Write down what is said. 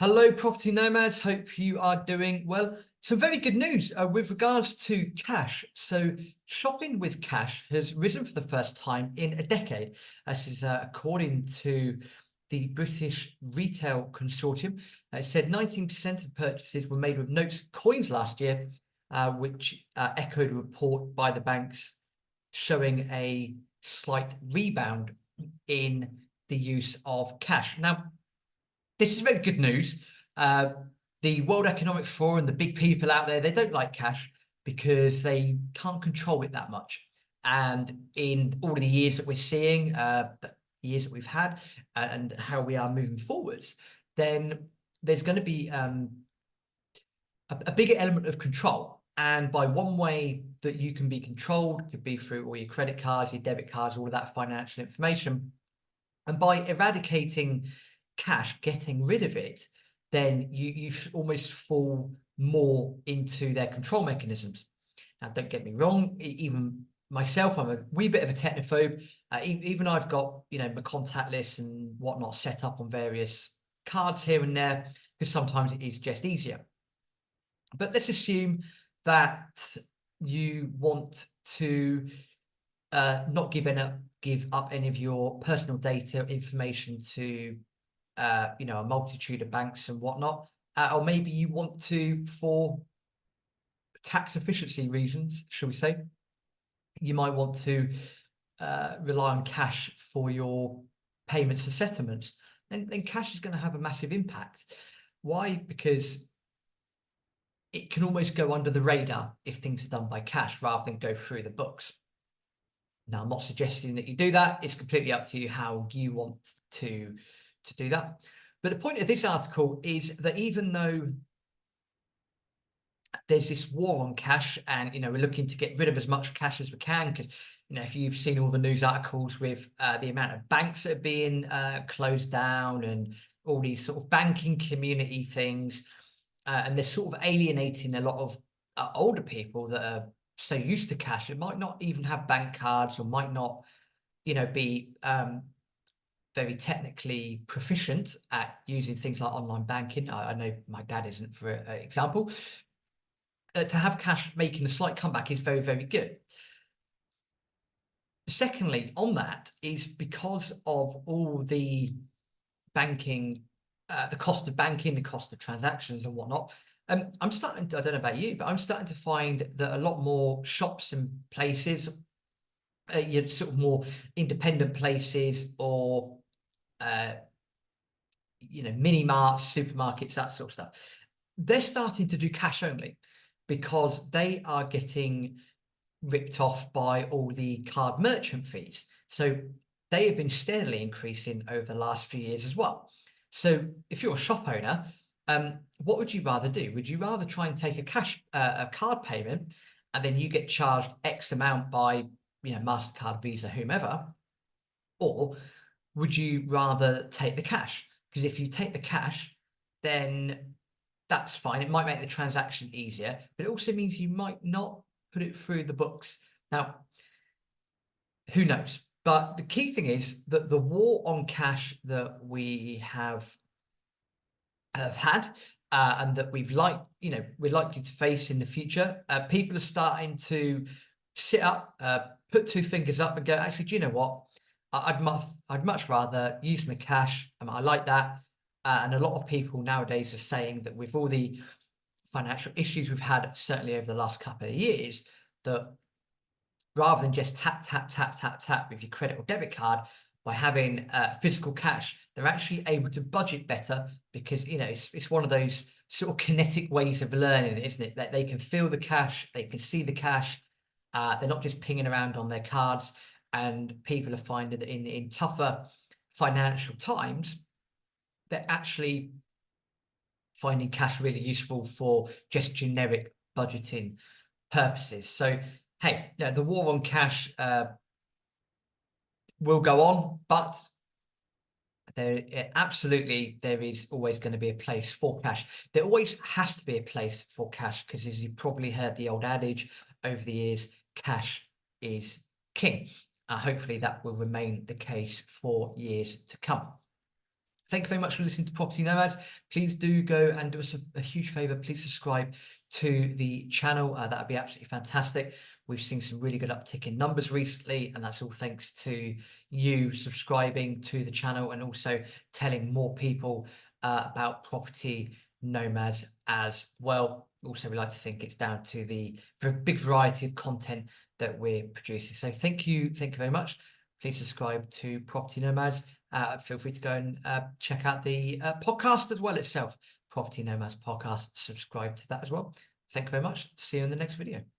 Hello, property nomads. Hope you are doing well. Some very good news with regards to cash. So, shopping with cash has risen for the first time in a decade. This is according to the British Retail Consortium. It said 19% of purchases were made with notes and coins last year, which echoed a report by the banks showing a slight rebound in the use of cash. Now, this is very good news. The World Economic Forum, the big people out there, they don't like cash because they can't control it that much. And in all of the years that we're seeing, the years that we've had, and how we are moving forwards, then there's going to be a bigger element of control. And by one way that you can be controlled could be through all your credit cards, your debit cards, all of that financial information. And by eradicating cash, getting rid of it, then you almost fall more into their control mechanisms. Now, don't get me wrong, even myself, I'm a wee bit of a technophobe. Even I've got, my contact list and whatnot set up on various cards here and there, because sometimes it is just easier. But let's assume that you want to not give up any of your personal data information to a multitude of banks and whatnot, or maybe you want to, for tax efficiency reasons, shall we say, you might want to rely on cash for your payments and settlements. And then cash is going to have a massive impact. Why? Because it can almost go under the radar if things are done by cash rather than go through the books. Now, I'm not suggesting that you do that. It's completely up to you how you want to do that. But the point of this article is that even though there's this war on cash and, we're looking to get rid of as much cash as we can, because, if you've seen all the news articles with the amount of banks that are being closed down and all these sort of banking community things, and they're sort of alienating a lot of older people that are so used to cash, it might not even have bank cards or might not, be very technically proficient at using things like online banking. I know my dad isn't, for example. To have cash making a slight comeback is very, very good. Secondly, on that is because of all the banking, the cost of banking, the cost of transactions and whatnot. I'm starting to, I don't know about you, but I'm starting to find that a lot more shops and places, sort of more independent places, or mini marts, supermarkets, that sort of stuff, they're starting to do cash only because they are getting ripped off by all the card merchant fees. So they have been steadily increasing over the last few years as well. So if you're a shop owner, what would you rather do? Would you rather try and take a card payment, and then you get charged X amount by, MasterCard, Visa, whomever, or would you rather take the cash? Because if you take the cash, then that's fine. It might make the transaction easier, but it also means you might not put it through the books. Now, who knows? But the key thing is that the war on cash that we have had, and that we're likely to face in the future, people are starting to sit up, put two fingers up and go, actually, do you know what? I'd much rather use my cash. I like that. And a lot of people nowadays are saying that with all the financial issues we've had, certainly over the last couple of years, that rather than just tap, tap, tap, tap, tap with your credit or debit card, by having physical cash, they're actually able to budget better because, it's one of those sort of kinetic ways of learning, isn't it? That they can feel the cash, they can see the cash, they're not just pinging around on their cards. And people are finding that in tougher financial times, they're actually finding cash really useful for just generic budgeting purposes. So, hey, the war on cash will go on, but there is always going to be a place for cash. There always has to be a place for cash because, as you probably heard the old adage over the years, cash is king. Hopefully that will remain the case for years to come. Thank you very much for listening to Property Nomads. Please do go and do us a huge favor. Please subscribe to the channel. That would be absolutely fantastic. We've seen some really good uptick in numbers recently, and that's all thanks to you subscribing to the channel and also telling more people about Property Nomads as well. Also, we like to think it's down to the big variety of content that we're producing. So thank you very much. Please subscribe to Property Nomads. Feel free to go and check out the podcast as well itself, Property Nomads podcast. Subscribe to that as well. Thank you very much. See you in the next video.